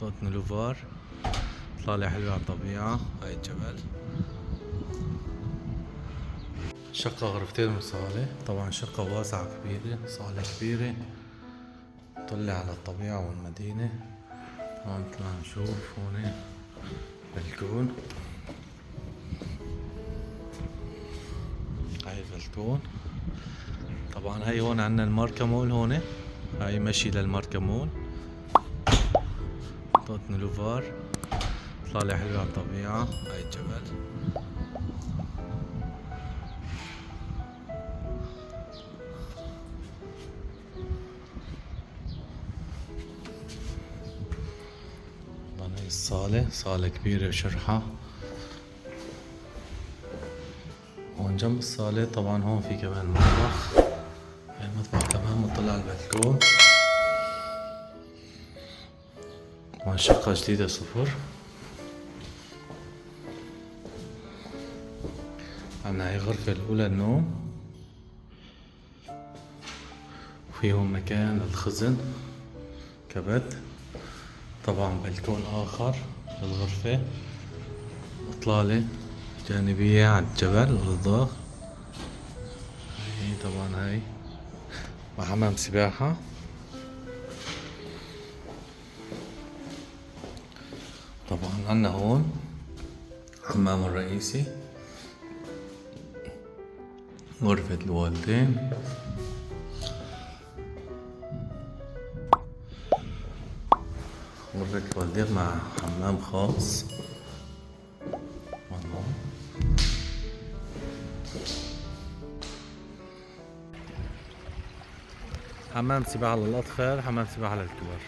منطقة نلوفار. إطلالة حلوة على الطبيعة. هاي الجبل. شقة غرفتين وصالة، طبعا شقة واسعة كبيرة، صالة كبيرة تطلع على الطبيعة والمدينة. طبعا نطلع نشوف هون بلكون. هاي البلكون. طبعا هاي هون عنا الماركة مول. هون هاي مشي للماركة مول. منطقة نلوفار. إطلالة حلوة على الطبيعة. هاي الجبل. هاي الصالة، صالة كبيرة وشرحة. هون جنب الصالة طبعا هون في كمان مطبخ. هاي المطبخ كمان مطلع على البلكون. طبعا شقة جديدة صفر. عنا هاي الغرفة الأولى النوم، وفي هون مكان للخزن كبت. طبعا بلكون آخر للغرفة، إطلالة جانبية على الجبل والضغ. هي طبعا هاي مع حمام سباحة. طبعا عنا هون حمام الرئيسي، غرفة الوالدين، غرفة الوالدين مع حمام خاص. حمام سباحة للأطفال، حمام سباحة للكبار.